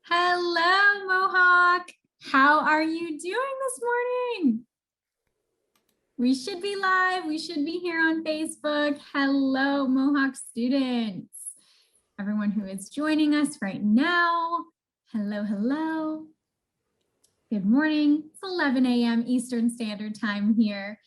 Hello, Mohawk. How are you doing this morning? We should be live. We should be here on Facebook. Hello, Mohawk students. Everyone who is joining us right now. Hello, hello. Good morning. It's 11 a.m. Eastern Standard Time here.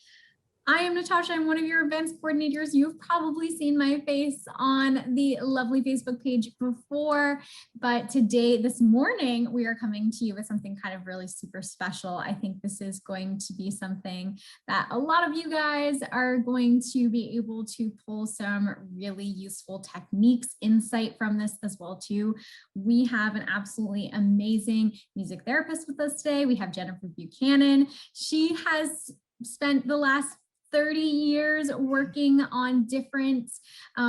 I am Natasha. I'm one of your events coordinators. You've probably seen my face on the lovely Facebook page before, but today, this morning, we are coming to you with something kind of really super special. I think this is going to be something that a lot of you guys are going to be able to pull some really useful techniques, insight from this as well too. We have an absolutely amazing music therapist with us today. We have Jennifer Buchanan. She has spent the last 30 years working on different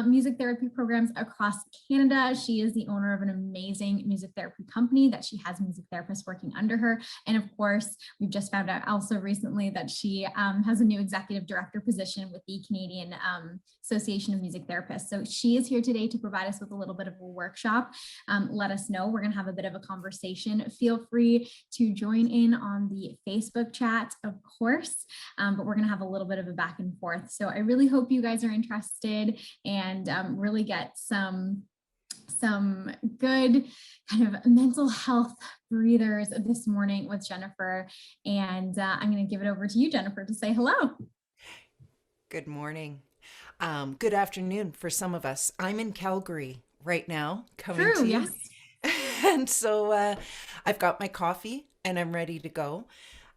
music therapy programs across Canada. She is the owner of an amazing music therapy company that she has music therapists working under her. And of course, we've just found out also recently that she has a new executive director position with the Canadian Association of Music Therapists. So she is here today to provide us with a little bit of a workshop. Let us know. We're going to have a bit of a conversation. Feel free to join in on the Facebook chat, of course, but we're going to have a little bit of a back and forth. So I really hope you guys are interested and really get some good kind of mental health breathers this morning with Jennifer. And I'm going to give it over to you, Jennifer, to say hello. Good morning. Good afternoon for some of us. I'm in Calgary right now, coming True, to yes. you. And so I've got my coffee and I'm ready to go.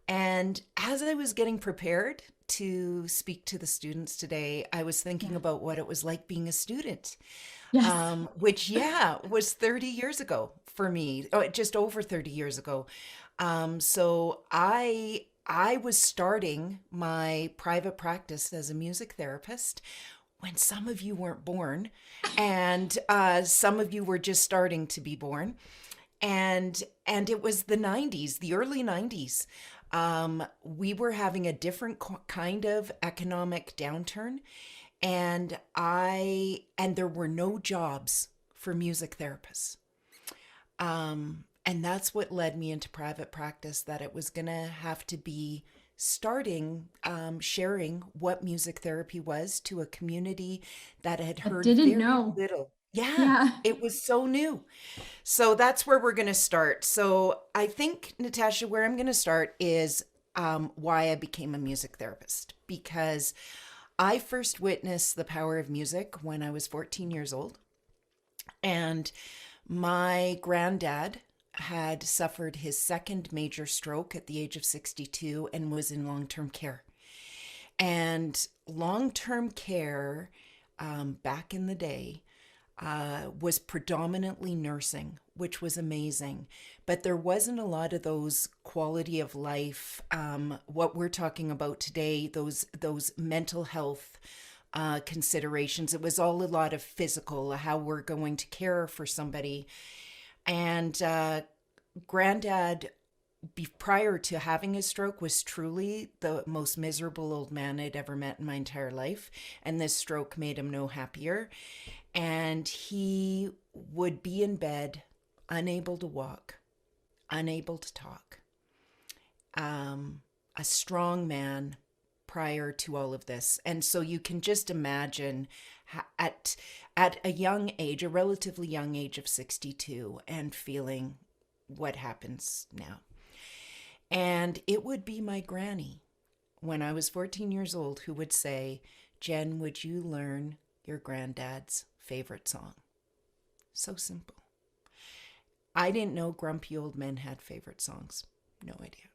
And as I was getting prepared to speak to the students today, I was thinking about what it was like being a student, Yes. which, was 30 years ago for me, just over 30 years ago. So I was starting my private practice as a music therapist when some of you weren't born, and some of you were just starting to be born, and it was the 90s, the early 90s. We were having a different kind of economic downturn, and there were no jobs for music therapists. And that's what led me into private practice, that it was going to have to be starting sharing what music therapy was to a community that had I heard didn't very know. little. Yeah, Yeah. it was so new. So that's where we're going to start. So I think, Natasha, where I'm going to start is why I became a music therapist, because I first witnessed the power of music when I was 14 years old. And my granddad had suffered his second major stroke at the age of 62 and was in long-term care. And long-term care back in the day was predominantly nursing, which was amazing. But there wasn't a lot of those quality of life, what we're talking about today, those mental health considerations. It was all a lot of physical, how we're going to care for somebody. And granddad, prior to having his stroke, was truly the most miserable old man I'd ever met in my entire life. And this stroke made him no happier. And he would be in bed, unable to walk, unable to talk. A strong man prior to all of this. And so you can just imagine at a young age, a relatively young age of 62, and feeling what happens now. And it would be my granny when I was 14 years old who would say, "Jen, would you learn your granddad's favorite song?" So simple. I didn't know grumpy old men had favorite songs. No idea.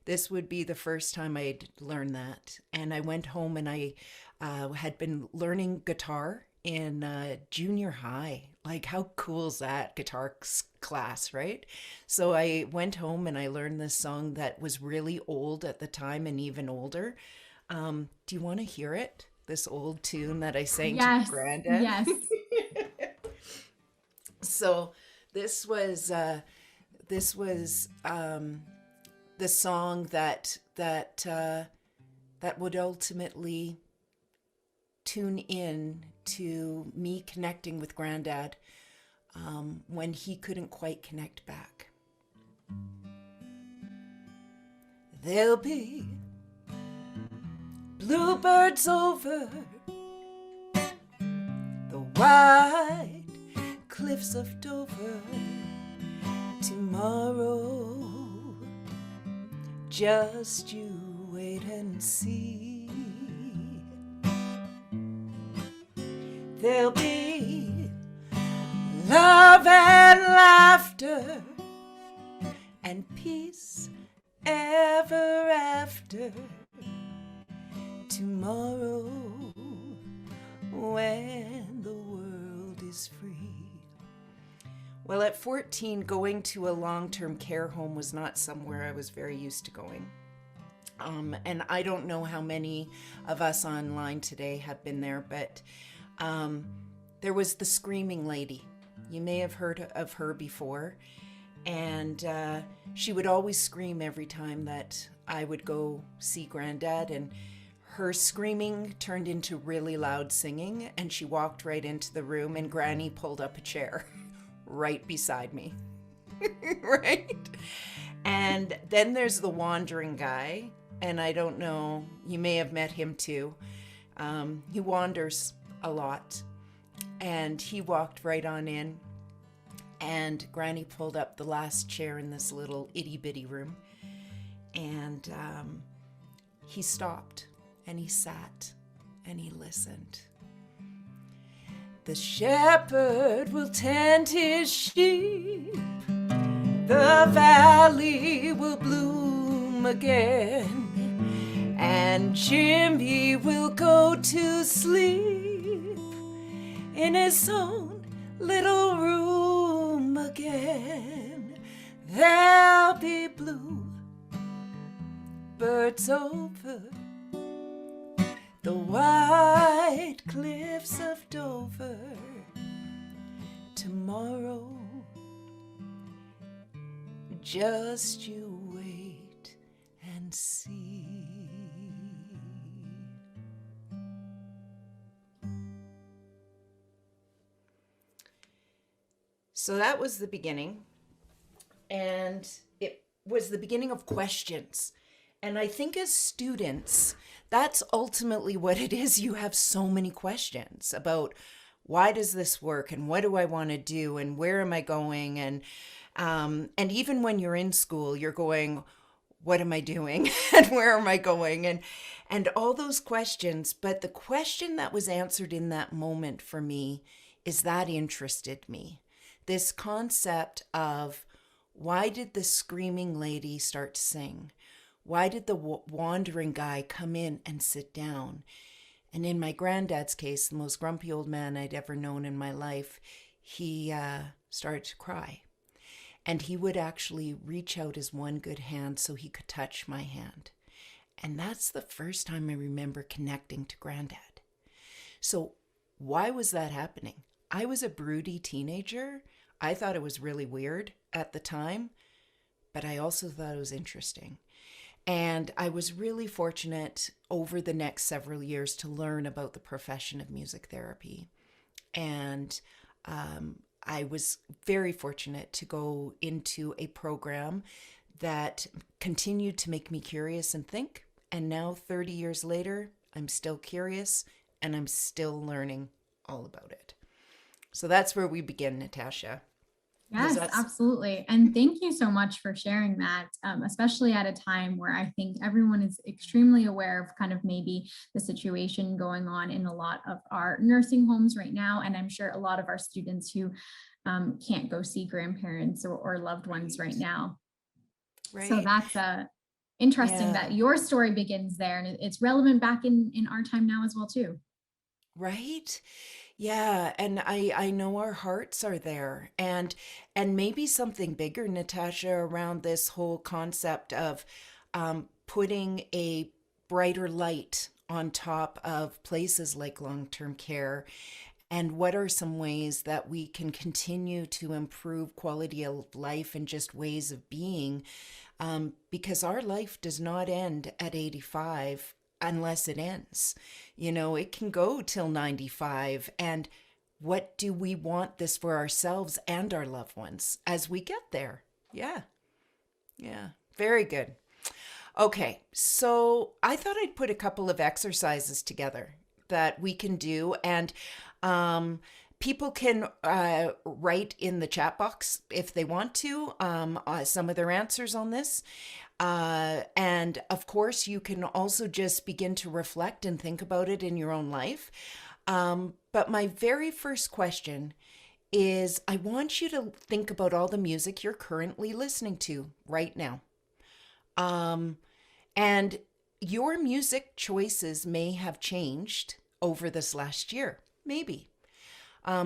This would be the first time I'd learned that. And I went home and I had been learning guitar in junior high. Like, how cool is that, guitar class, right? So I went home and I learned this song that was really old at the time and even older. Do you want to hear it? This old tune that I sang to Yes. Granddad? Yes. So this was the song that would ultimately tune in to me connecting with Granddad when he couldn't quite connect back. There'll be bluebirds over the white cliffs of Dover tomorrow. Just you wait and see. There'll be love and laughter and peace ever after tomorrow, when the world is free. Well, at 14, going to a long-term care home was not somewhere I was very used to going. And I don't know how many of us online today have been there, but there was the screaming lady. You may have heard of her before. And she would always scream every time that I would go see Granddad, and her screaming turned into really loud singing, and she walked right into the room, and Granny pulled up a chair right beside me. Right? And then there's the wandering guy, and I don't know, you may have met him too. He wanders a lot, and he walked right on in, and Granny pulled up the last chair in this little itty-bitty room, and he stopped, and he sat, and he listened. The shepherd will tend his sheep, the valley will bloom again, and Jimmy will go to sleep in his own little room again. There'll be blue birds over the white cliffs of Dover tomorrow. Just you wait and see. So that was the beginning, and it was the beginning of questions. And I think as students, that's ultimately what it is. You have so many questions about why does this work, and what do I want to do, and where am I going? And even when you're in school, you're going, what am I doing, and where am I going, and all those questions. But the question that was answered in that moment for me is that interested me. This concept of, why did the screaming lady start to sing? Why did the wandering guy come in and sit down? And in my granddad's case, the most grumpy old man I'd ever known in my life, he started to cry. And he would actually reach out his one good hand so he could touch my hand. And that's the first time I remember connecting to Granddad. So why was that happening? I was a broody teenager. I thought it was really weird at the time, but I also thought it was interesting. And I was really fortunate over the next several years to learn about the profession of music therapy. And I was very fortunate to go into a program that continued to make me curious and think. And now, 30 years later, I'm still curious and I'm still learning all about it. So that's where we begin, Natasha. Yes, absolutely. And thank you so much for sharing that, especially at a time where I think everyone is extremely aware of kind of maybe the situation going on in a lot of our nursing homes right now. And I'm sure a lot of our students who can't go see grandparents or loved ones right now. Right. So that's interesting that your story begins there, and it's relevant back in our time now as well, too. Right. Yeah, and I know our hearts are there, and maybe something bigger, Natasha, around this whole concept of putting a brighter light on top of places like long-term care, and what are some ways that we can continue to improve quality of life and just ways of being, because our life does not end at 85 unless it ends. You know, it can go till 95. And what do we want this for ourselves and our loved ones as we get there? Yeah. Yeah. Very good. Okay. So I thought I'd put a couple of exercises together that we can do. And people can write in the chat box if they want to some of their answers on this. And of course, you can also just begin to reflect and think about it in your own life. But my very first question is, I want you to think about all the music you're currently listening to right now. And your music choices may have changed over this last year, maybe.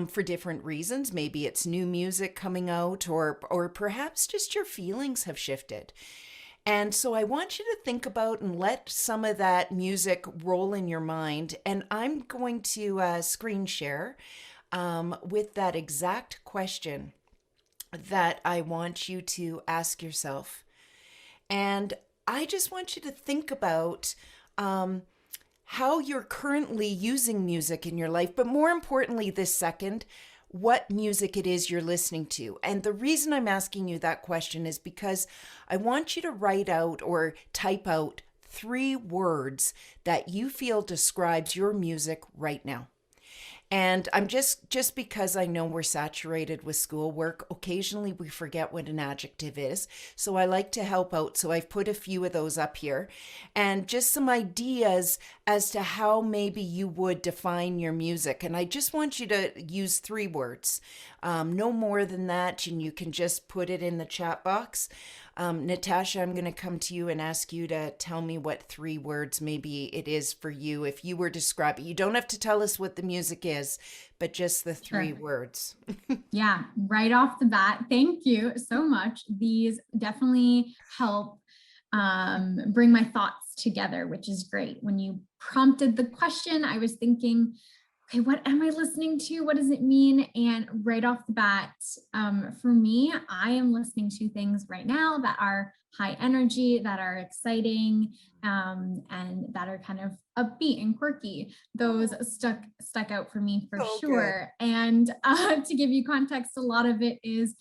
For different reasons. Maybe it's new music coming out, or perhaps just your feelings have shifted. And so I want you to think about and let some of that music roll in your mind. And I'm going to screen share with that exact question that I want you to ask yourself. And I just want you to think about how you're currently using music in your life, but more importantly, this second, what music it is you're listening to. And the reason I'm asking you that question is because I want you to write out or type out 3 words that you feel describes your music right now. And I'm just because I know we're saturated with schoolwork, occasionally we forget what an adjective is. So I like to help out. So I've put a few of those up here and just some ideas as to how maybe you would define your music. And I just want you to use 3 words, no more than that. And you can just put it in the chat box. Natasha, I'm going to come to you and ask you to tell me what 3 words maybe it is for you. If you were describing, you don't have to tell us what the music is, but just the 3 words. Yeah, right off the bat. Thank you so much. These definitely help bring my thoughts together, which is great. When you prompted the question, I was thinking, okay, what am I listening to? What does it mean? And right off the bat, for me, I am listening to things right now that are high energy, that are exciting, and that are kind of upbeat and quirky. Those stuck out for me for sure. Good. And to give you context, a lot of it is,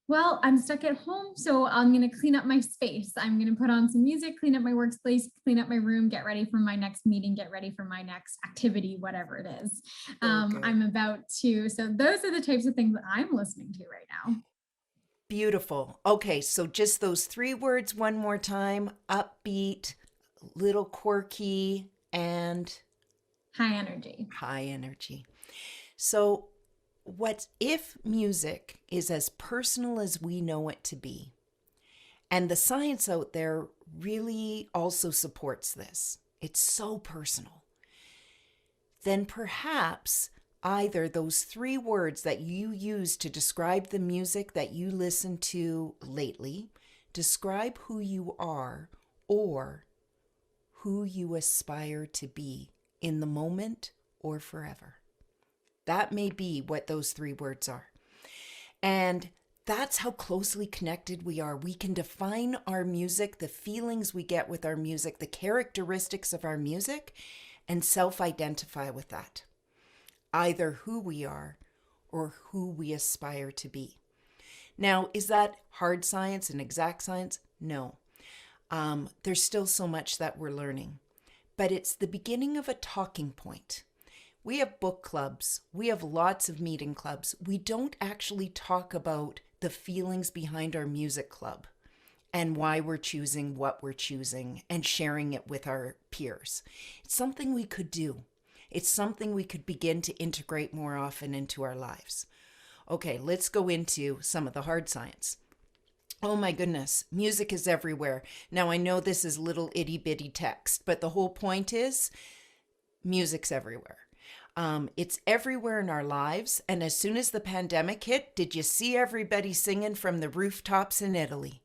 well, I'm stuck at home, so I'm going to clean up my space. I'm going to put on some music, clean up my workspace, clean up my room, get ready for my next meeting, get ready for my next activity, whatever it is. I'm about to. So those are the types of things that I'm listening to right now. Beautiful. Okay, so just those 3 words one more time: upbeat, little quirky, and high energy. High energy. So what if music is as personal as we know it to be? And the science out there really also supports this. It's so personal. Then perhaps either those 3 words that you use to describe the music that you listen to lately describe who you are or who you aspire to be in the moment or forever. That may be what those 3 words are. And that's how closely connected we are. We can define our music, the feelings we get with our music, the characteristics of our music, and self-identify with that. Either who we are or who we aspire to be. Now, is that hard science and exact science? No. There's still so much that we're learning. But it's the beginning of a talking point. We have book clubs. We have lots of meeting clubs. We don't actually talk about the feelings behind our music club and why we're choosing what we're choosing and sharing it with our peers. It's something we could do. It's something we could begin to integrate more often into our lives. Okay, let's go into some of the hard science. Oh my goodness, music is everywhere. Now I know this is little itty bitty text, but the whole point is music's everywhere. It's everywhere in our lives. And as soon as the pandemic hit, did you see everybody singing from the rooftops in Italy?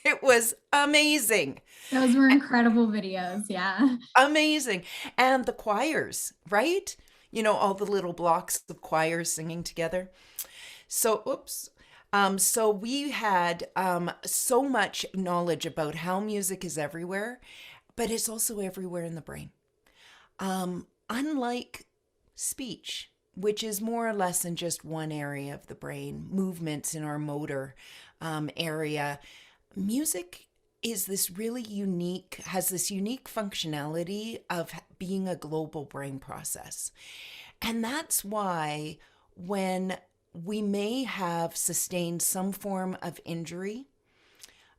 It was amazing. Those were incredible videos. Yeah. Amazing. And the choirs, right? You know, all the little blocks of choirs singing together. So, so we had so much knowledge about how music is everywhere, but it's also everywhere in the brain. Unlike speech, which is more or less in just one area of the brain, movements in our motor area. Music is this really unique, has this unique functionality of being a global brain process. And that's why when we may have sustained some form of injury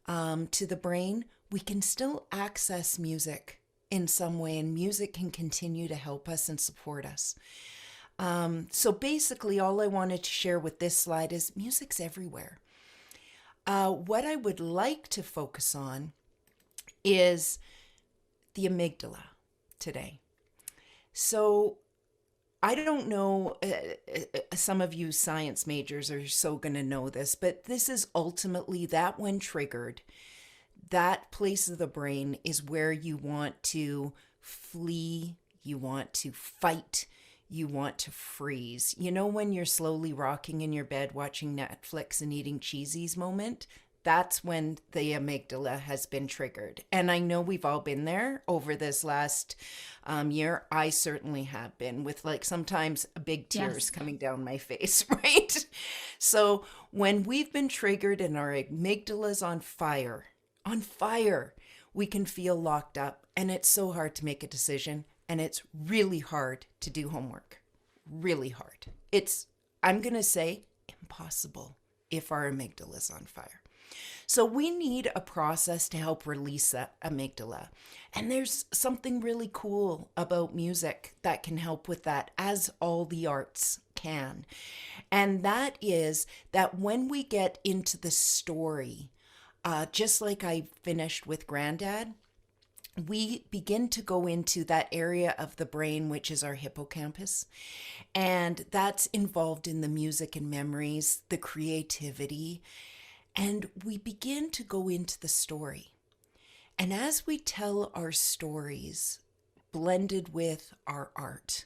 to the brain, we can still access music in some way, and music can continue to help us and support us. So basically, all I wanted to share with this slide is music's everywhere. What I would like to focus on is the amygdala today. So I don't know, some of you science majors are so going to know this, but this is ultimately that when triggered, that place of the brain is where you want to flee, you want to fight, you want to freeze. You know, when you're slowly rocking in your bed watching Netflix and eating cheesies moment? That's when the amygdala has been triggered. And I know we've all been there over this last year. I certainly have been, with like sometimes big tears coming down my face, right? So when we've been triggered and our amygdala's on fire, we can feel locked up, and it's so hard to make a decision, and it's really hard to do homework. Really hard. It's, I'm going to say, impossible if our amygdala's on fire. So we need a process to help release that amygdala. And there's something really cool about music that can help with that, as all the arts can. And that is that when we get into the story, just like I finished with Granddad, we begin to go into that area of the brain, which is our hippocampus. And that's involved in the music and memories, the creativity. And we begin to go into the story. And as we tell our stories, blended with our art,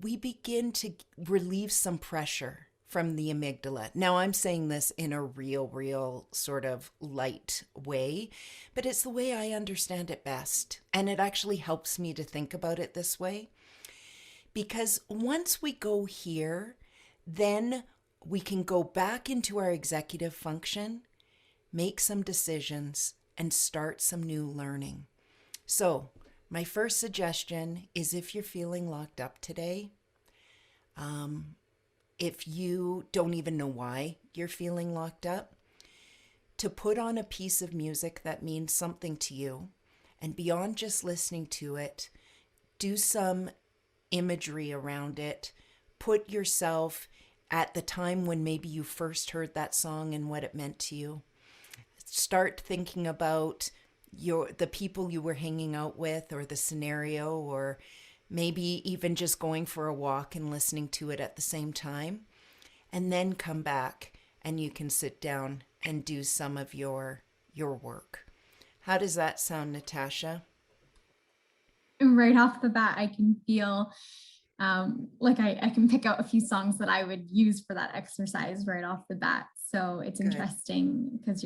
we begin to relieve some pressure from the amygdala. Now, I'm saying this in a real sort of light way, but it's the way I understand it best. And it actually helps me to think about it this way. Because once we go here, then we can go back into our executive function, make some decisions, and start some new learning. So my first suggestion is, if you're feeling locked up today, if you don't even know why you're feeling locked up, to put on a piece of music that means something to you, and beyond just listening to it, do some imagery around it. Put yourself at the time when maybe you first heard that song and what it meant to you. Start thinking about the people you were hanging out with, or the scenario, or maybe even just going for a walk and listening to it at the same time. And then come back and you can sit down and do some of your work. How does that sound, Natasha? Right off the bat, I can feel like I can pick out a few songs that I would use for that exercise right off the bat. So it's Good. Interesting, because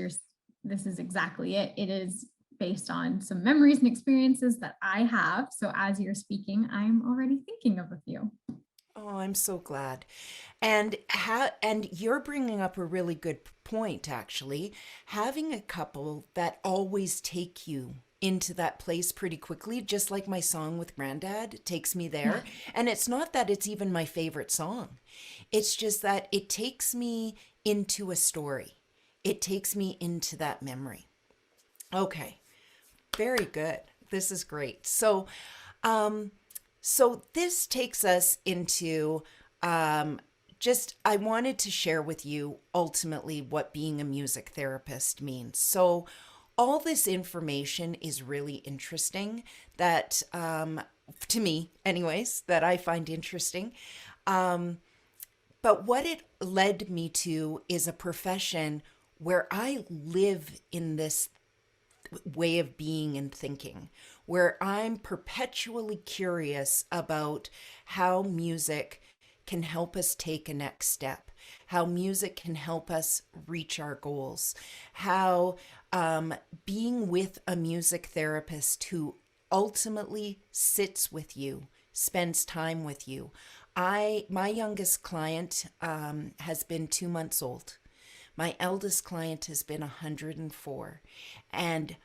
this is exactly it. It is based on some memories and experiences that I have. So as you're speaking, I'm already thinking of a few. Oh, I'm so glad. And you're bringing up a really good point, actually. Having a couple that always take you into that place pretty quickly, just like my song with Granddad takes me there. Yeah. And it's not that it's even my favorite song. It's just that it takes me into a story. It takes me into that memory. Okay. Very good. This is great. So this takes us into I wanted to share with you ultimately what being a music therapist means. So all this information is really interesting, that to me anyways, that I find interesting. But what it led me to is a profession where I live in this way of being and thinking, where I'm perpetually curious about how music can help us take a next step, how music can help us reach our goals, how being with a music therapist who ultimately sits with you, spends time with you. My youngest client has been 2 months old. My eldest client has been 104, and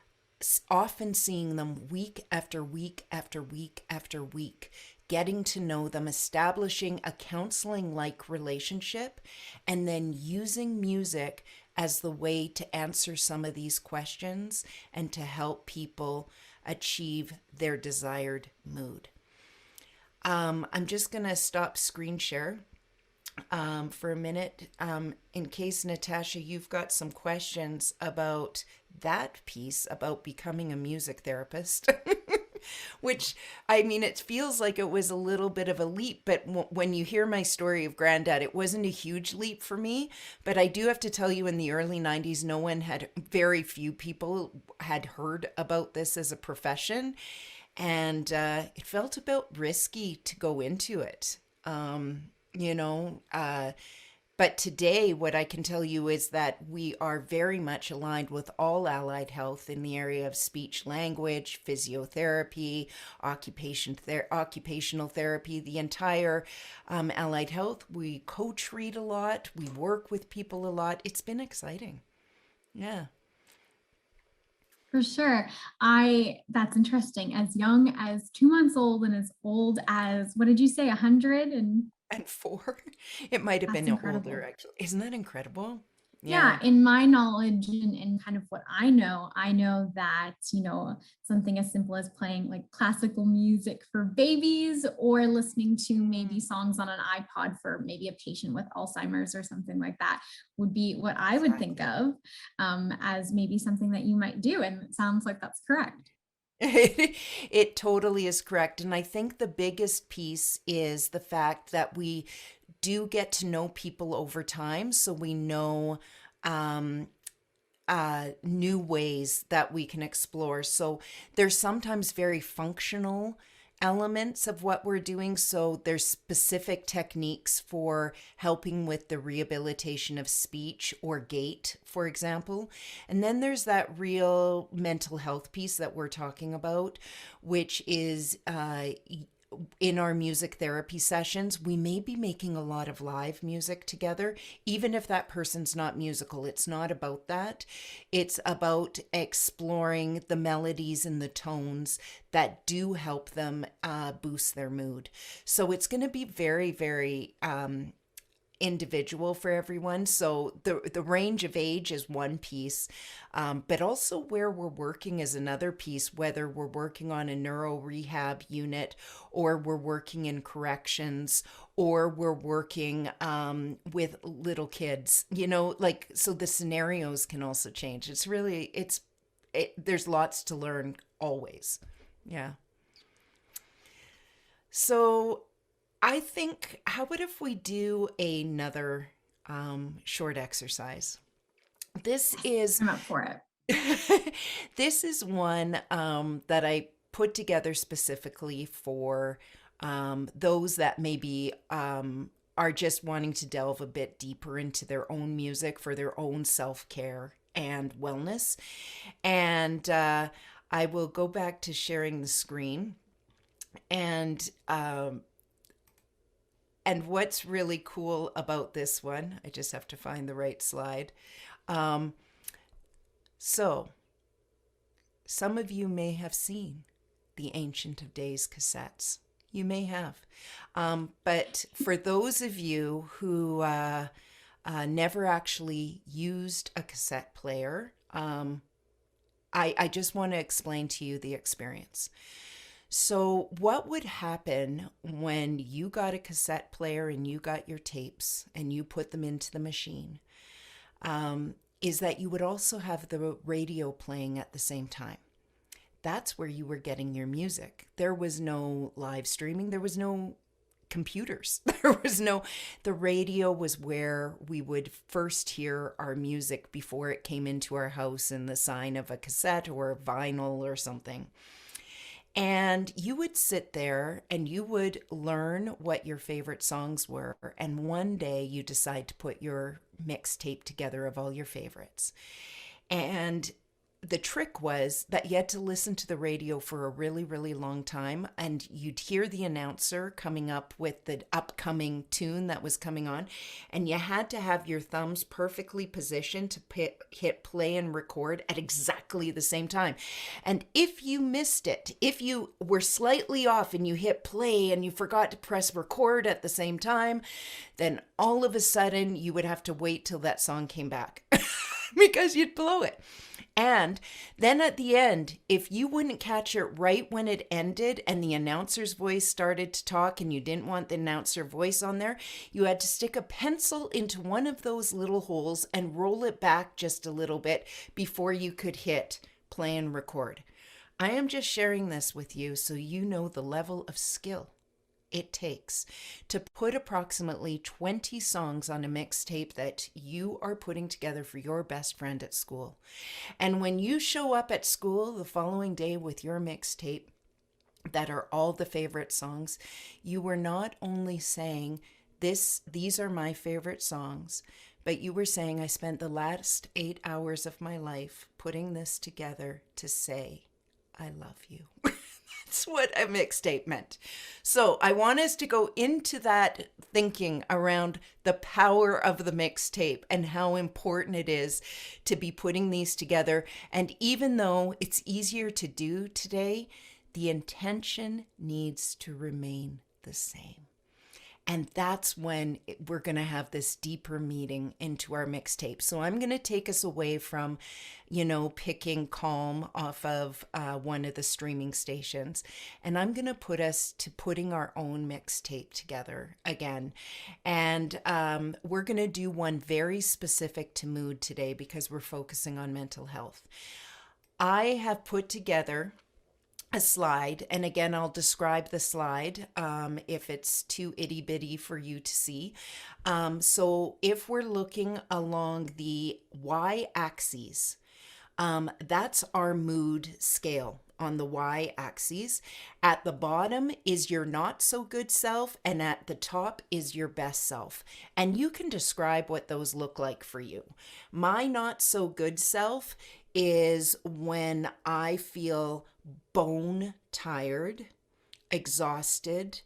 often seeing them week after week after week after week, getting to know them, establishing a counseling like relationship, and then using music as the way to answer some of these questions and to help people achieve their desired mood. I'm just going to stop screen share for a minute in case, Natasha, you've got some questions about that piece about becoming a music therapist. Which, I mean, it feels like it was a little bit of a leap, but when you hear my story of Granddad, it wasn't a huge leap for me. But I do have to tell you, in the early 90s, very few people had heard about this as a profession. And it felt about risky to go into it. You know, but today, what I can tell you is that we are very much aligned with all allied health in the area of speech language, physiotherapy, occupational therapy, the entire allied health. We co-treat a lot. We work with people a lot. It's been exciting. Yeah. For sure. That's interesting. As young as 2 months old and as old as, what did you say, 100? And 4, it might have That's been incredible. older, actually. Isn't that incredible? Yeah, in my knowledge and kind of what I know that, something as simple as playing like classical music for babies or listening to maybe songs on an iPod for maybe a patient with Alzheimer's or something like that would be what I would think of as maybe something that you might do. And it sounds like that's correct. It totally is correct. And I think the biggest piece is the fact that we do get to know people over time. So we know new ways that we can explore. So there's sometimes very functional elements of what we're doing. So there's specific techniques for helping with the rehabilitation of speech or gait, for example. And then there's that real mental health piece that we're talking about, which is in our music therapy sessions, we may be making a lot of live music together, even if that person's not musical. It's not about that. It's about exploring the melodies and the tones that do help them boost their mood. So it's going to be very, very individual for everyone. So the range of age is one piece, but also where we're working is another piece, whether we're working on a neuro rehab unit or we're working in corrections or we're working with little kids, so the scenarios can also change. There's lots to learn always. Yeah. So I think, how about if we do another short exercise? I'm up for it. This is one that I put together specifically for those that maybe are just wanting to delve a bit deeper into their own music for their own self-care and wellness. And I will go back to sharing the screen. And what's really cool about this one, I just have to find the right slide. So, some of you may have seen the Ancient of Days cassettes. You may have. But for those of you who never actually used a cassette player, I just want to explain to you the experience. So what would happen when you got a cassette player and you got your tapes and you put them into the machine is that you would also have the radio playing at the same time. That's where you were getting your music. There was no live streaming. There was no computers. The radio was where we would first hear our music before it came into our house in the sign of a cassette or vinyl or something. And you would sit there and you would learn what your favorite songs were. And one day you decide to put your mixtape together of all your favorites. And the trick was that you had to listen to the radio for a really, really long time, and you'd hear the announcer coming up with the upcoming tune that was coming on, and you had to have your thumbs perfectly positioned to hit play and record at exactly the same time. And if you missed it, if you were slightly off and you hit play and you forgot to press record at the same time, then all of a sudden you would have to wait till that song came back because you'd blow it. And then at the end, if you wouldn't catch it right when it ended and the announcer's voice started to talk and you didn't want the announcer voice on there, you had to stick a pencil into one of those little holes and roll it back just a little bit before you could hit play and record. I am just sharing this with you so you know the level of skill it takes to put approximately 20 songs on a mixtape that you are putting together for your best friend at school. And when you show up at school the following day with your mixtape that are all the favorite songs, you were not only saying, these are my favorite songs, but you were saying, I spent the last 8 hours of my life putting this together to say, I love you. That's what a mixtape meant. So I want us to go into that thinking around the power of the mixtape and how important it is to be putting these together. And even though it's easier to do today, the intention needs to remain the same. And that's when we're going to have this deeper meeting into our mixtape. So I'm going to take us away from, picking Calm off of one of the streaming stations. And I'm going to put us to putting our own mixtape together again. And we're going to do one very specific to mood today because we're focusing on mental health. I have put together a slide, and again, I'll describe the slide if it's too itty bitty for you to see. So if we're looking along the y-axis, that's our mood scale on the y-axis. At the bottom is your not so good self, and at the top is your best self. And you can describe what those look like for you. My not so good self is when I feel bone tired, exhausted,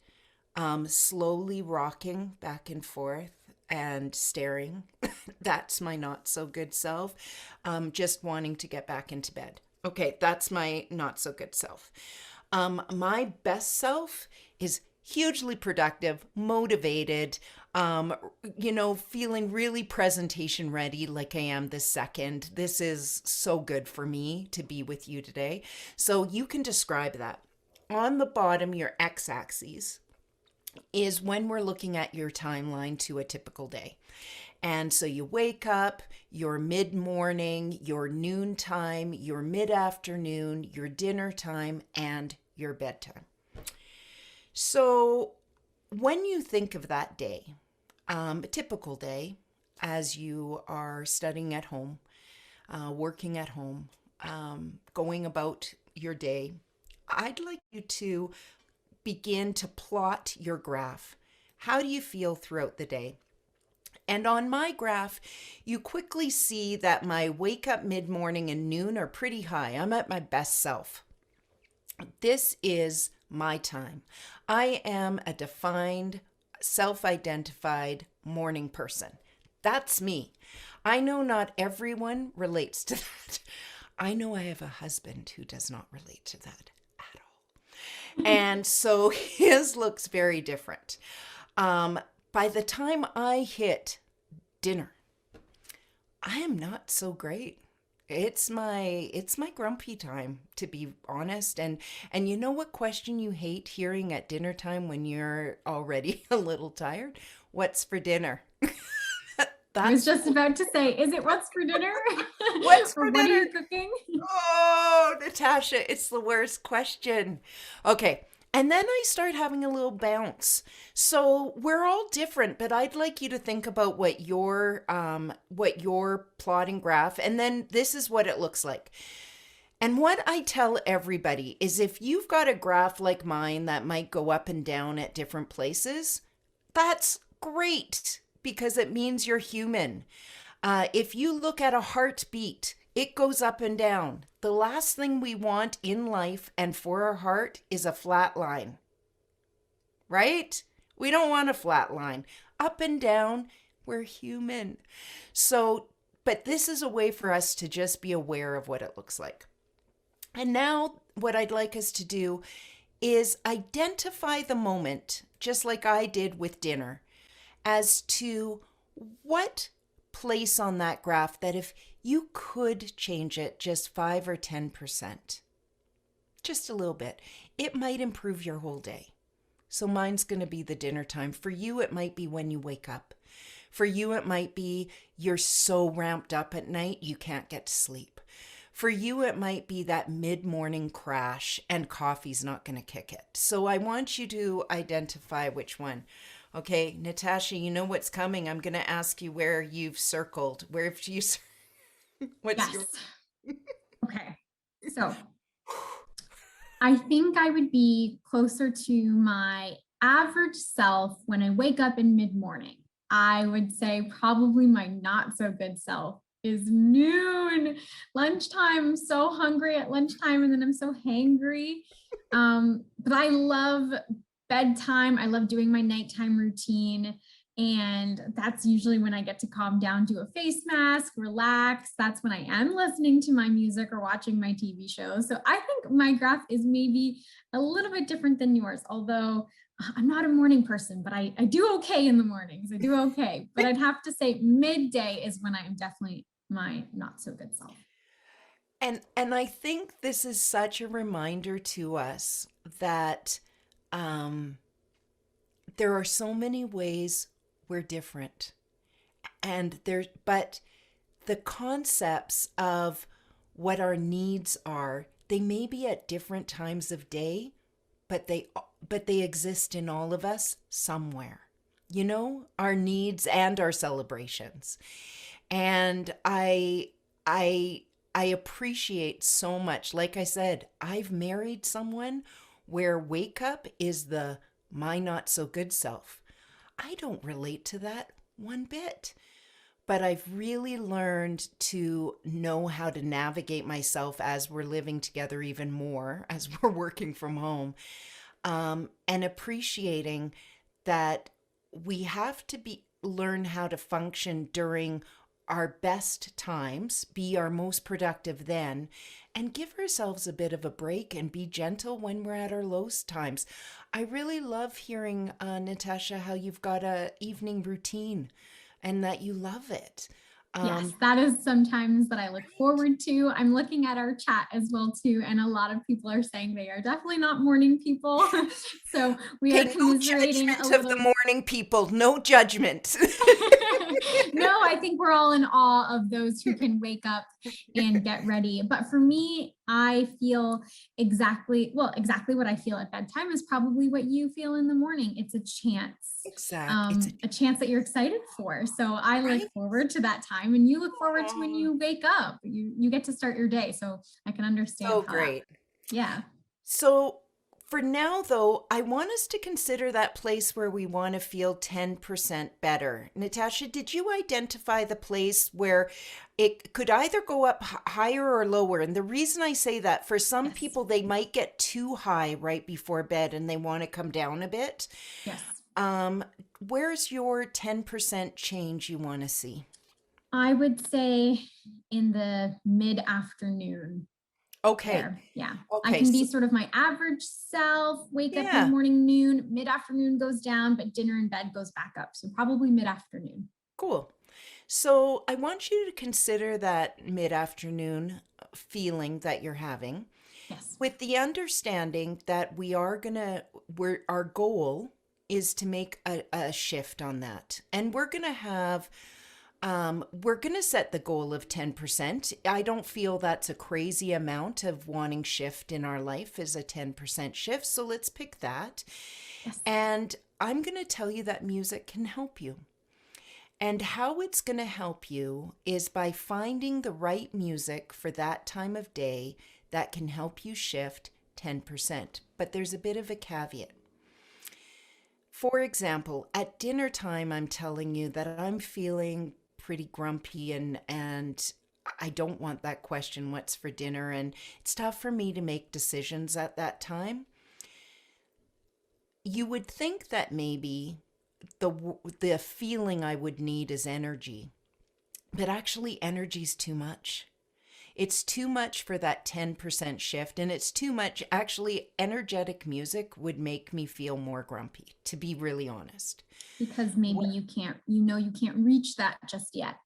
slowly rocking back and forth and staring. That's my not so good self. Just wanting to get back into bed. Okay, that's my not so good self. My best self is hugely productive, motivated, feeling really presentation ready like I am this second. This is so good for me to be with you today. So you can describe that. On the bottom, your x-axis is when we're looking at your timeline to a typical day. And so you wake up, your mid-morning, your noontime, your mid-afternoon, your dinner time, and your bedtime. So when you think of that day, a typical day, as you are studying at home, working at home, going about your day, I'd like you to begin to plot your graph. How do you feel throughout the day? And on my graph, you quickly see that my wake up, mid-morning, and noon are pretty high. I'm at my best self. This is my time. I am a defined, self-identified morning person. That's me. I know not everyone relates to that. I know I have a husband who does not relate to that at all. And so his looks very different. By the time I hit dinner, I am not so great. It's my grumpy time, to be honest. And you know what question you hate hearing at dinner time when you're already a little tired? What's for dinner? I was just about to say, is it what's for dinner? What's for dinner? What are you cooking? Oh, Natasha, it's the worst question. Okay. And then I start having a little bounce. So we're all different, but I'd like you to think about what your plotting graph, and then this is what it looks like. And what I tell everybody is if you've got a graph like mine that might go up and down at different places, that's great because it means you're human. If you look at a heartbeat It goes up and down. The last thing we want in life and for our heart is a flat line, right? We don't want a flat line. Up and down, we're human. So, but this is a way for us to just be aware of what it looks like. And now, what I'd like us to do is identify the moment, just like I did with dinner, as to what place on that graph that if you could change it just 5 or 10%, just a little bit, it might improve your whole day. So mine's going to be the dinner time. For you, it might be when you wake up. For you, it might be you're so ramped up at night you can't get to sleep. For you, it might be that mid-morning crash and coffee's not going to kick it. So I want you to identify which one. Okay, Natasha, you know what's coming. I'm going to ask you where you've circled. Where have you, what's your... Okay, so I think I would be closer to my average self when I wake up in mid-morning. I would say probably my not so good self is noon, lunchtime. I'm so hungry at lunchtime and then I'm so hangry. But I love bedtime. I love doing my nighttime routine. And that's usually when I get to calm down, do a face mask, relax. That's when I am listening to my music or watching my TV shows. So I think my graph is maybe a little bit different than yours, although I'm not a morning person, but I do okay in the mornings. I do okay. But I'd have to say midday is when I am definitely my not so good self. And I think this is such a reminder to us that there are so many ways we're different. But the concepts of what our needs are, they may be at different times of day, but they exist in all of us somewhere. You know, our needs and our celebrations. And I appreciate so much. Like I said, I've married someone where wake up is the my not so good self. I don't relate to that one bit, but I've really learned to know how to navigate myself as we're living together even more, as we're working from home, and appreciating that we have to learn how to function during our best times, be our most productive then, and give ourselves a bit of a break and be gentle when we're at our lowest times. I really love hearing, Natasha, how you've got a evening routine and that you love it. Yes, that is sometimes that I look forward to. I'm looking at our chat as well too, and a lot of people are saying they are definitely not morning people. So we are commiserating no a judgment little. of the morning people, no judgment. No, I think we're all in awe of those who can wake up and get ready. But for me, I feel exactly what I feel at bedtime is probably what you feel in the morning. It's a chance. Exactly. A chance that you're excited for. So I look Right? forward to that time, and you look forward to when you wake up. You get to start your day. So I can understand So how great. yeah. So for now, though, I want us to consider that place where we want to feel 10% better. Natasha, did you identify the place where it could either go up higher or lower? And the reason I say that, for some Yes. people, they might get too high right before bed and they want to come down a bit. Yes. Where's your 10% change you want to see? I would say in the mid-afternoon. Okay. There. Yeah. I Okay. can be sort of my average self, wake up in the morning, noon, mid-afternoon goes down, but dinner and bed goes back up. So probably mid-afternoon. Cool. So I want you to consider that mid-afternoon feeling that you're having, Yes. with the understanding that our goal is to make a shift on that. And we're going to set the goal of 10%. I don't feel that's a crazy amount of wanting shift in our life is a 10% shift. So let's pick that. Yes. And I'm going to tell you that music can help you. And how it's going to help you is by finding the right music for that time of day that can help you shift 10%. But there's a bit of a caveat. For example, at dinner time, I'm telling you that I'm feeling pretty grumpy and I don't want that question, what's for dinner? And it's tough for me to make decisions at that time. You would think that maybe the feeling I would need is energy, but actually energy's too much. It's too much for that 10% shift, and it's too much. Actually, energetic music would make me feel more grumpy, to be really honest. Because maybe you can't, you can't reach that just yet.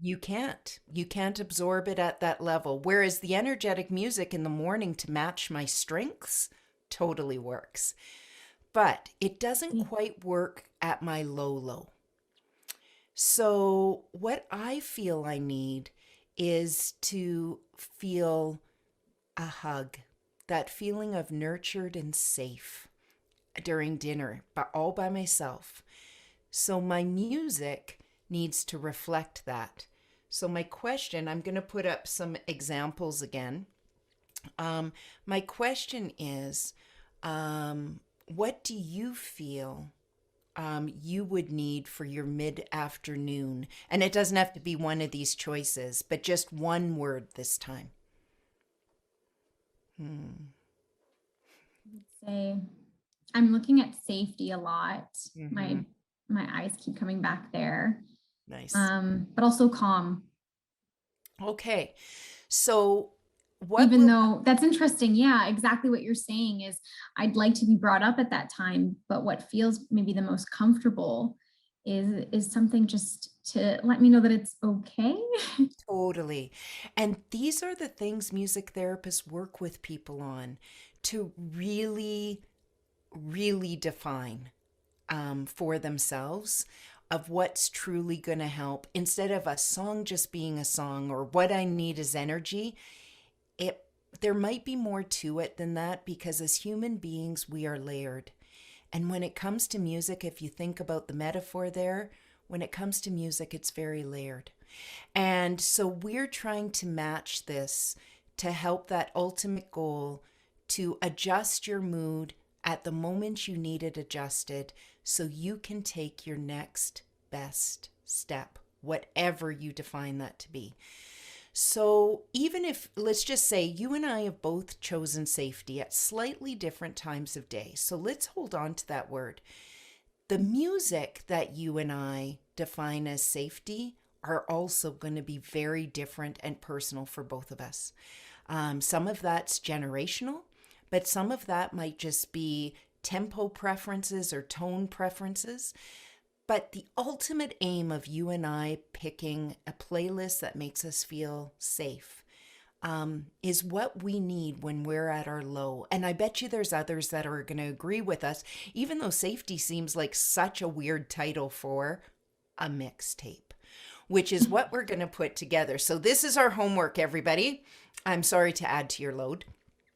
You can't absorb it at that level. Whereas the energetic music in the morning to match my strengths totally works. But it doesn't quite work at my low low. So what I feel I need is to feel a hug, that feeling of nurtured and safe during dinner, but all by myself. So my music needs to reflect that. So my question, I'm going to put up some examples again. My question is, what do you feel you would need for your mid-afternoon? And it doesn't have to be one of these choices, but just one word this time. I'd say I'm looking at safety a lot. Mm-hmm. My eyes keep coming back there. Nice. But also calm. Okay. So what Even will though that's interesting. Yeah, exactly what you're saying is I'd like to be brought up at that time, but what feels maybe the most comfortable is something just to let me know that it's okay. totally. And these are the things music therapists work with people on to really, really define for themselves of what's truly going to help instead of a song just being a song or what I need is energy. It there might be more to it than that because as human beings we are layered. And when it comes to music, if you think about the metaphor there, when it comes to music, it's very layered. And so we're trying to match this to help that ultimate goal to adjust your mood at the moment you need it adjusted so you can take your next best step, whatever you define that to be. So even if, let's just say you and I have both chosen safety at slightly different times of day. So let's hold on to that word. The music that you and I define as safety are also going to be very different and personal for both of us. Some of that's generational, but some of that might just be tempo preferences or tone preferences. But the ultimate aim of you and I picking a playlist that makes us feel safe is what we need when we're at our low. And I bet you there's others that are going to agree with us, even though safety seems like such a weird title for a mixtape, which is what we're going to put together. So this is our homework, everybody. I'm sorry to add to your load.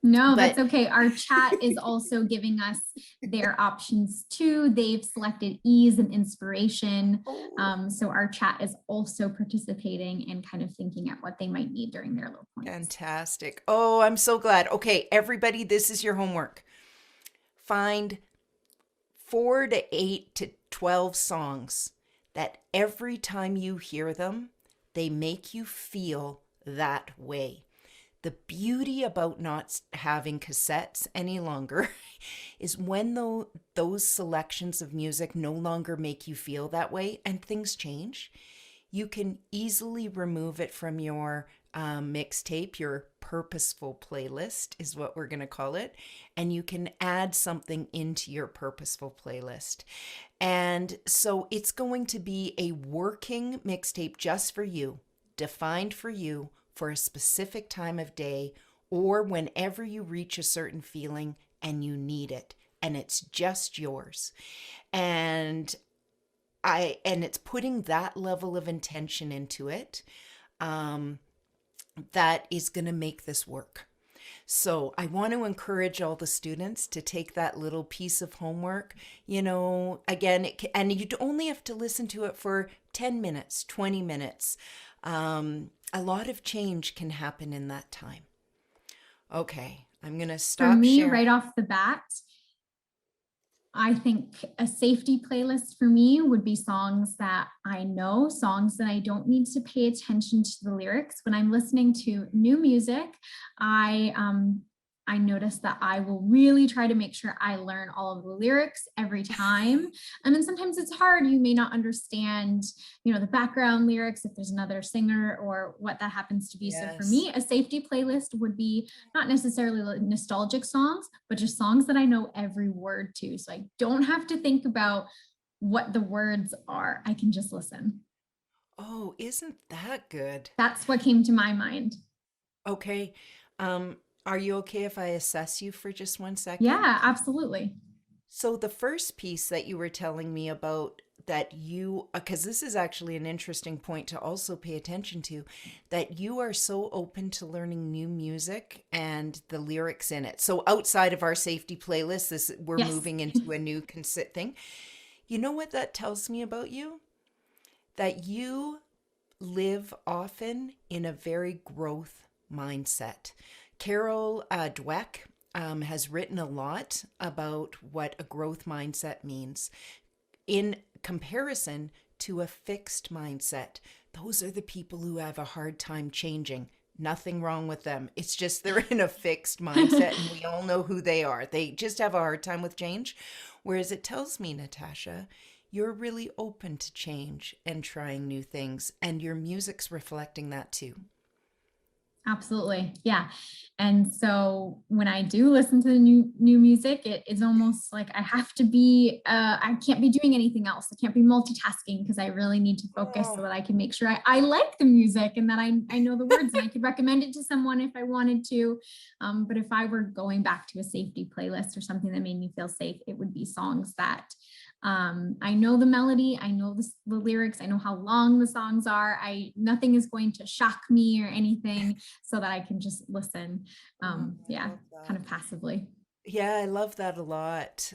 No, that's okay. Our chat is also giving us their options too. They've selected ease and inspiration. So our chat is also participating and kind of thinking at what they might need during their low points. Fantastic. Oh, I'm so glad. Okay, everybody, this is your homework. Find 4 to 8 to 12 songs that every time you hear them, they make you feel that way. The beauty about not having cassettes any longer is when those selections of music no longer make you feel that way and things change, you can easily remove it from your mixtape, your purposeful playlist is what we're going to call it, and you can add something into your purposeful playlist. And so it's going to be a working mixtape just for you, defined for you, for a specific time of day or whenever you reach a certain feeling and you need it and it's just yours. And it's putting that level of intention into it that is going to make this work. So I want to encourage all the students to take that little piece of homework, again, and you only have to listen to it for 10 minutes, 20 minutes. A lot of change can happen in that time. Okay, I'm going to stop For me, sharing. right off the bat, I think a safety playlist for me would be songs that I know, songs that I don't need to pay attention to the lyrics. When I'm listening to new music, I notice that I will really try to make sure I learn all of the lyrics every time. And then sometimes it's hard. You may not understand, the background lyrics if there's another singer or what that happens to be. So for Yes. me, a safety playlist would be not necessarily nostalgic songs, but just songs that I know every word to. So I don't have to think about what the words are. I can just listen. Oh, isn't that good? That's what came to my mind. Okay. Um, are you okay if I assess you for just 1 second? Yeah, absolutely. So the first piece that you were telling me about that you, because this is actually an interesting point to also pay attention to, that you are so open to learning new music and the lyrics in it. So outside of our safety playlist, we're Yes. moving into a new thing. You know what that tells me about you? That you live often in a very growth mindset. Carol Dweck has written a lot about what a growth mindset means in comparison to a fixed mindset. Those are the people who have a hard time changing. Nothing wrong with them. It's just they're in a fixed mindset and we all know who they are. They just have a hard time with change. Whereas it tells me, Natasha, you're really open to change and trying new things, and your music's reflecting that too. Absolutely. Yeah. And so when I do listen to the new music, it's almost like I have to be I can't be doing anything else. I can't be multitasking because I really need to focus so Oh, that I can make sure I like the music and that I know the words and I could recommend it to someone if I wanted to. But if I were going back to a safety playlist or something that made me feel safe, it would be songs that I know the melody, I know the lyrics, I know how long the songs are. Nothing is going to shock me or anything, so that I can just listen. oh, I Yeah, love kind that. of passively. Yeah, I love that a lot.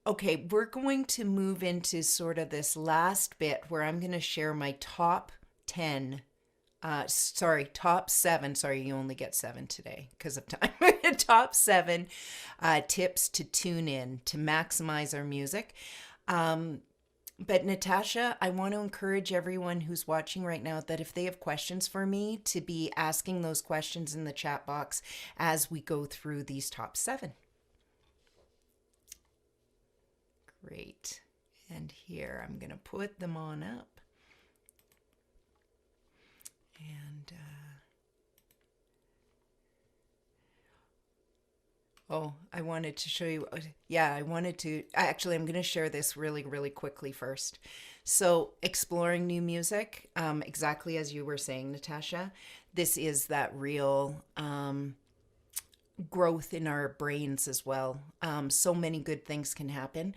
Okay, we're going to move into sort of this last bit where I'm going to share my top 10, top seven. Sorry, you only get seven today because of time. Top seven tips to tune in to maximize our music. Um, but Natasha, I want to encourage everyone who's watching right now that if they have questions for me, to be asking those questions in the chat box as we go through these top seven. Great. And here I'm going to put them on up. And oh, I wanted to show you. Yeah, I wanted to. Actually, I'm going to share this really, really quickly first. So, exploring new music, exactly as you were saying, Natasha, this is that real growth in our brains as well. So many good things can happen.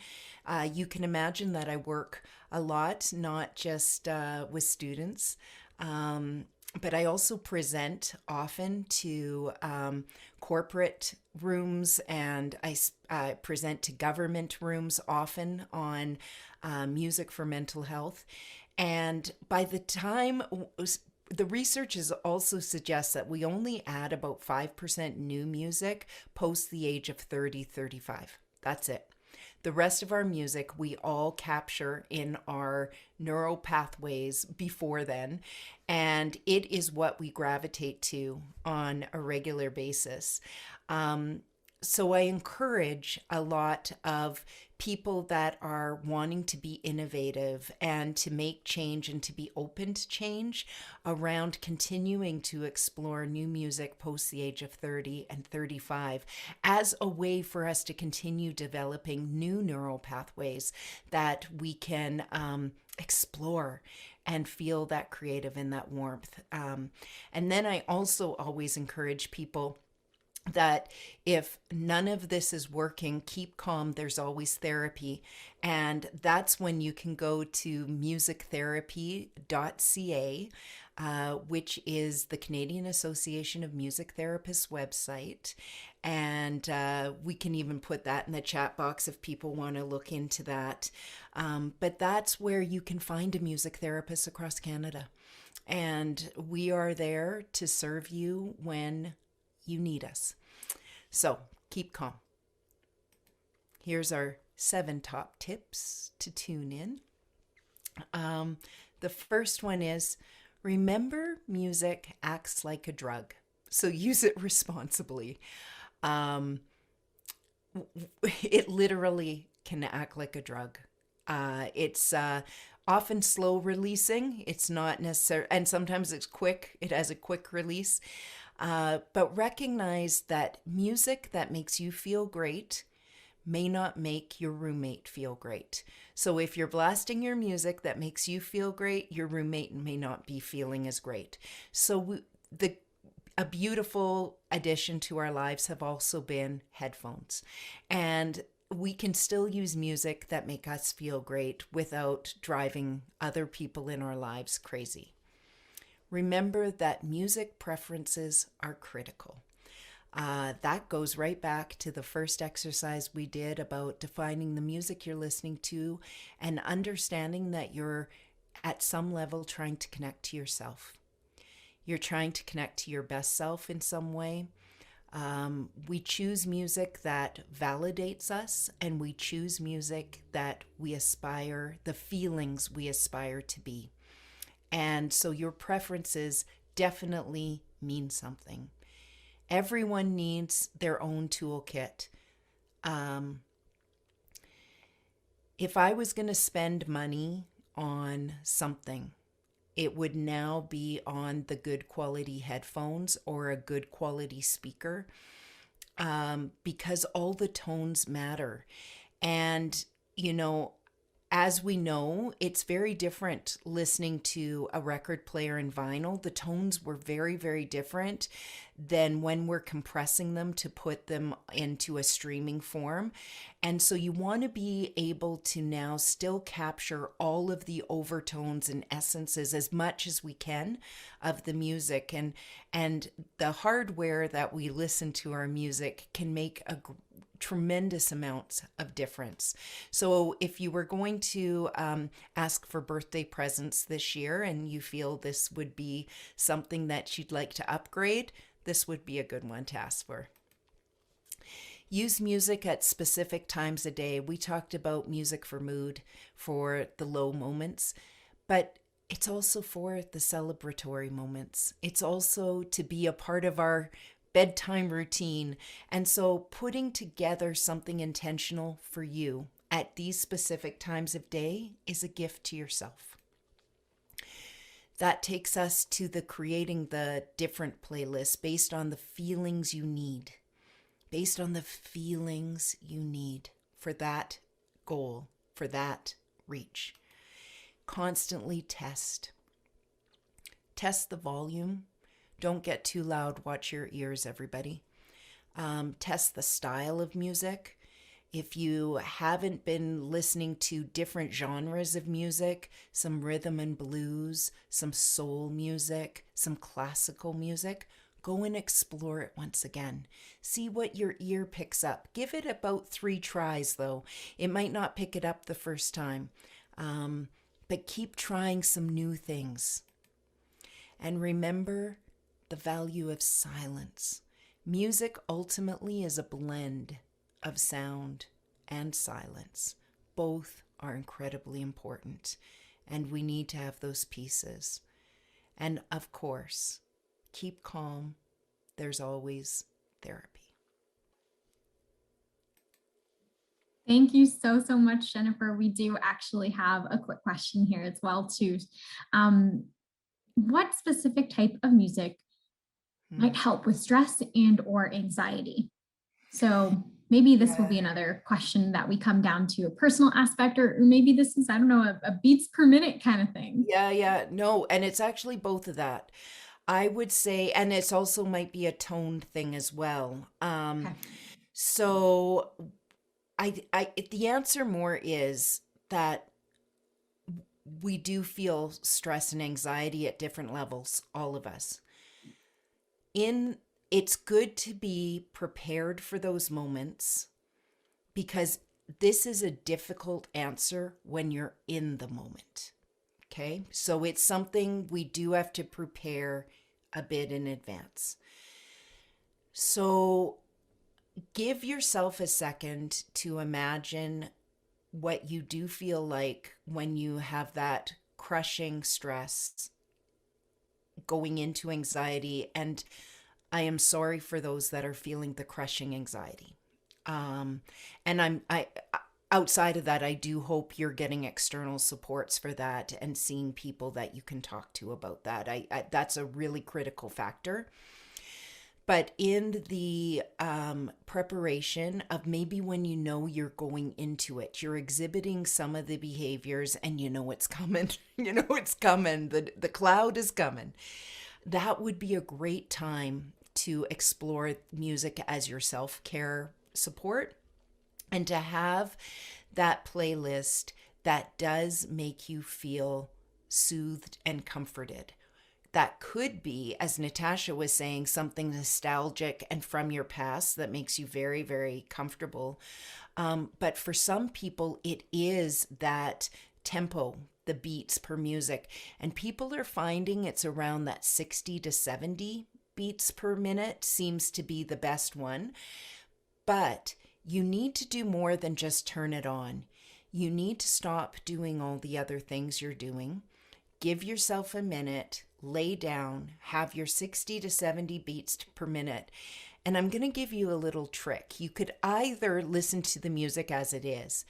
You can imagine that I work a lot, not just with students, but I also present often to corporate rooms, and I present to government rooms often on music for mental health. And by the time the research is also suggests that we only add about 5% new music post the age of 30, 35. That's it. The rest of our music we all capture in our neural pathways before then, and it is what we gravitate to on a regular basis. So I encourage a lot of people that are wanting to be innovative and to make change and to be open to change around continuing to explore new music post the age of 30 and 35 as a way for us to continue developing new neural pathways that we can explore and feel that creative and that warmth. And then I also always encourage people that if none of this is working, keep calm. There's always therapy. And that's when you can go to musictherapy.ca, which is the Canadian Association of Music Therapists website. And we can even put that in the chat box if people want to look into that. But that's where you can find a music therapist across Canada. And we are there to serve you when you need us. So keep calm. Here's our 7 top tips to tune in. The first one is remember music acts like a drug, so use it responsibly. Um, it literally can act like a drug. It's often slow releasing. It's not necessary, and sometimes it's quick. It has a quick release. But recognize that music that makes you feel great may not make your roommate feel great. So if you're blasting your music that makes you feel great, your roommate may not be feeling as great. So a beautiful addition to our lives have also been headphones. And we can still use music that make us feel great without driving other people in our lives crazy. Remember that music preferences are critical. That goes right back to the first exercise we did about defining the music you're listening to and understanding that you're at some level trying to connect to yourself. You're trying to connect to your best self in some way. We choose music that validates us, and we choose music that we aspire, the feelings we aspire to be. And so your preferences definitely mean something. Everyone needs their own toolkit. If I was going to spend money on something, it would now be on the good quality headphones or a good quality speaker, because all the tones matter. And, as we know, it's very different listening to a record player in vinyl. The tones were very, very different than when we're compressing them to put them into a streaming form. And so you want to be able to now still capture all of the overtones and essences as much as we can of the music. And the hardware that we listen to our music can make a tremendous amounts of difference. So if you were going to ask for birthday presents this year and you feel this would be something that you'd like to upgrade, this would be a good one to ask for. Use music at specific times a day. We talked about music for mood, for the low moments, but it's also for the celebratory moments. It's also to be a part of our bedtime routine. And so putting together something intentional for you at these specific times of day is a gift to yourself. That takes us to the creating the different playlists based on the feelings you need. Based on the feelings you need for that goal, for that reach. Constantly test. Test the volume. Don't get too loud. Watch your ears, everybody. Test the style of music. If you haven't been listening to different genres of music, some rhythm and blues, some soul music, some classical music, go and explore it once again. See what your ear picks up. Give it about 3 tries, though. It might not pick it up the first time, but keep trying some new things. And remember the value of silence. Music ultimately is a blend of sound and silence. Both are incredibly important, and we need to have those pieces. And of course, keep calm. There's always therapy. Thank you so, so much, Jennifer. We do actually have a quick question here as well, too. What specific type of music might help with stress and or anxiety? So maybe this will be another question that we come down to a personal aspect, or maybe this is, I don't know, a beats per minute kind of thing. Yeah. No, and it's actually both of that. I would say, and it's also might be a toned thing as well. Okay. So the answer more is that we do feel stress and anxiety at different levels, all of us. It's good to be prepared for those moments, because this is a difficult answer when you're in the moment. Okay? So it's something we do have to prepare a bit in advance. So give yourself a second to imagine what you do feel like when you have that crushing stress going into anxiety. And I am sorry for those that are feeling the crushing anxiety. Um, and I outside of that, I do hope you're getting external supports for that and seeing people that you can talk to about that. That's a really critical factor. But in the preparation of maybe when you know you're going into it, you're exhibiting some of the behaviors and you know it's coming. You know it's coming. The cloud is coming. That would be a great time to explore music as your self-care support and to have that playlist that does make you feel soothed and comforted. That could be, as Natasha was saying, something nostalgic and from your past that makes you very, very comfortable. But for some people, it is that tempo, the beats per music. And people are finding it's around that 60 to 70 beats per minute seems to be the best one. But you need to do more than just turn it on. You need to stop doing all the other things you're doing. Give yourself a minute, lay down, have your 60 to 70 beats per minute. And I'm going to give you a little trick. You could either listen to the music as it is,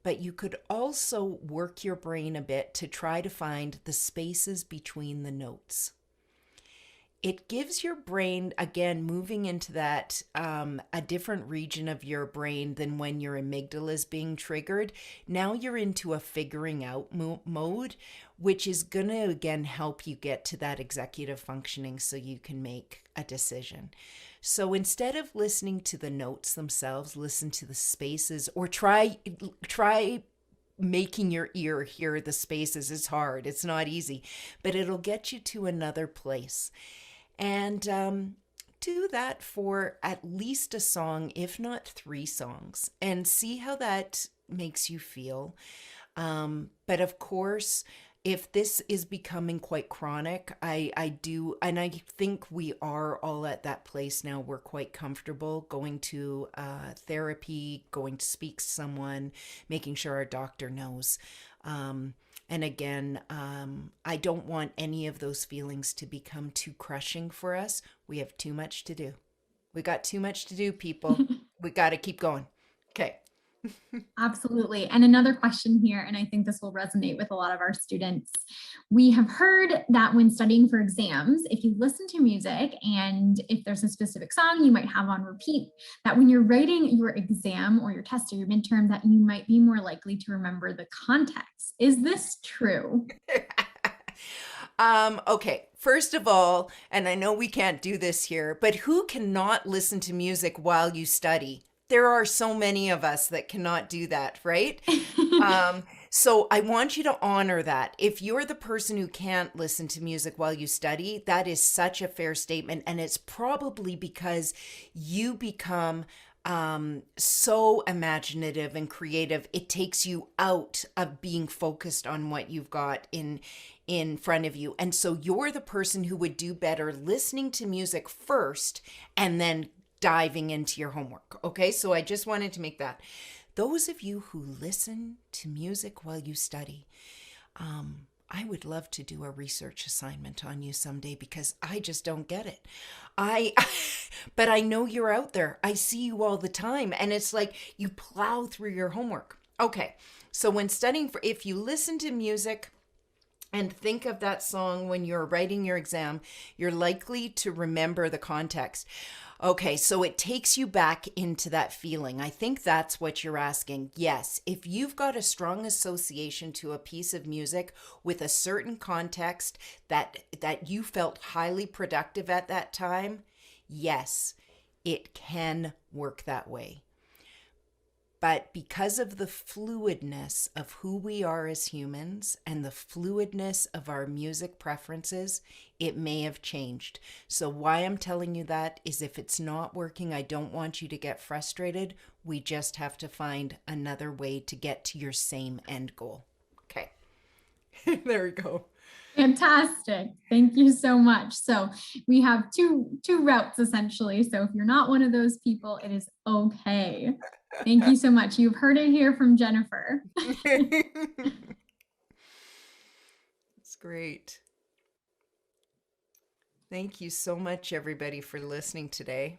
but you could also work your brain a bit to try to find the spaces between the notes. It gives your brain, again, moving into that, a different region of your brain than when your amygdala is being triggered. Now you're into a figuring out mode, which is going to, again, help you get to that executive functioning so you can make a decision. So instead of listening to the notes themselves, listen to the spaces, or try making your ear hear the spaces. It's hard. It's not easy, but it'll get you to another place. And do that for at least a song, if not 3 songs, and see how that makes you feel. But of course, if this is becoming quite chronic, I do, and I think we are all at that place now. We're quite comfortable going to therapy, going to speak to someone, making sure our doctor knows. And again, I don't want any of those feelings to become too crushing for us. We have too much to do. We got too much to do, people. We got to keep going. Okay. Absolutely. And another question here, and I think this will resonate with a lot of our students. We have heard that when studying for exams, if you listen to music and if there's a specific song you might have on repeat, that when you're writing your exam or your test or your midterm, that you might be more likely to remember the context. Is this true? Okay. First of all, and I know we can't do this here, but who cannot listen to music while you study? There are so many of us that cannot do that, right? So I want you to honor that. If you're the person who can't listen to music while you study, that is such a fair statement. And it's probably because you become so imaginative and creative. It takes you out of being focused on what you've got in front of you. And so you're the person who would do better listening to music first and then diving into your homework. Okay, so I just wanted to make that. Those of you who listen to music while you study, I would love to do a research assignment on you someday because I just don't get it. But I know you're out there. I see you all the time, and it's like you plow through your homework. Okay, so when studying if you listen to music and think of that song when you're writing your exam, you're likely to remember the context. Okay, so it takes you back into that feeling. I think that's what you're asking. Yes, if you've got a strong association to a piece of music with a certain context that you felt highly productive at that time, yes, it can work that way. But because of the fluidness of who we are as humans and the fluidness of our music preferences, it may have changed. So why I'm telling you that is if it's not working, I don't want you to get frustrated. We just have to find another way to get to your same end goal. Okay. There we go. Fantastic. Thank you so much. So we have two routes essentially. So if you're not one of those people, it is okay. Thank you so much. You've heard it here from Jennifer. It's great. Thank you so much, everybody, for listening today.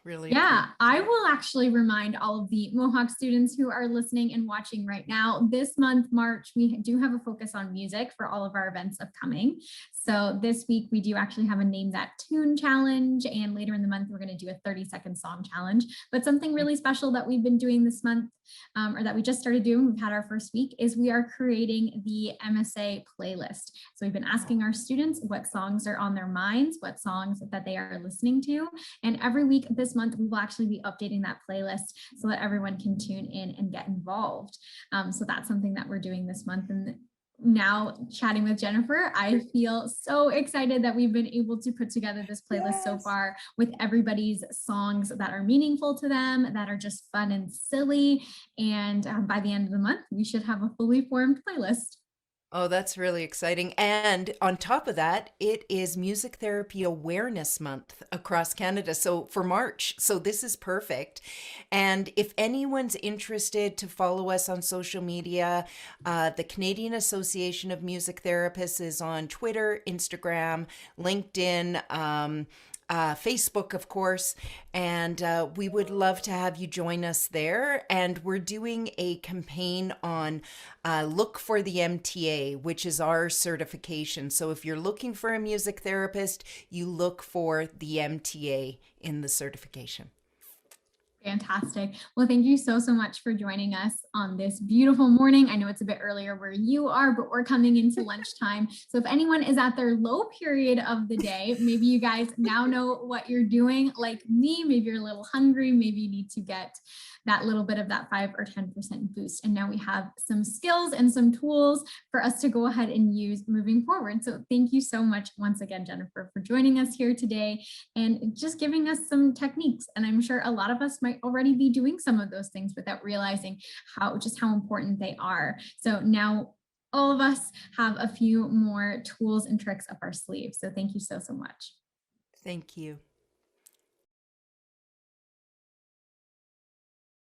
Really Yeah, appreciate I it. will actually remind all of the Mohawk students who are listening and watching right now, this month, March, we do have a focus on music for all of our events upcoming. So this week we do actually have a Name That Tune challenge, and later in the month, we're going to do a 30-second song challenge. But something really special that we've been doing this month, or that we just started doing, we've had our first week, is we are creating the MSA playlist. So we've been asking our students what songs are on their minds, what songs that they are listening to, and every week this month, we will actually be updating that playlist so that everyone can tune in and get involved. So that's something that we're doing this month. And now chatting with Jennifer, I feel so excited that we've been able to put together this playlist so far with everybody's songs that are meaningful to them, that are just fun and silly. And by the end of the month, we should have a fully formed playlist. Oh, that's really exciting. And on top of that, it is Music Therapy Awareness Month across Canada. So for March. So this is perfect. And if anyone's interested to follow us on social media, the Canadian Association of Music Therapists is on Twitter, Instagram, LinkedIn, Facebook, of course, and we would love to have you join us there. And we're doing a campaign on look for the MTA, which is our certification. So if you're looking for a music therapist, you look for the MTA in the certification. Fantastic. Well, thank you so much for joining us on this beautiful morning. I know it's a bit earlier where you are, but we're coming into lunchtime. So if anyone is at their low period of the day, maybe you guys now know what you're doing. Like me, maybe you're a little hungry, maybe you need to get that little bit of that 5 or 10% boost. And now we have some skills and some tools for us to go ahead and use moving forward. So thank you so much once again, Jennifer, for joining us here today and just giving us some techniques. And I'm sure a lot of us might already be doing some of those things without realizing how important they are. So now all of us have a few more tools and tricks up our sleeves. So thank you so much. Thank you.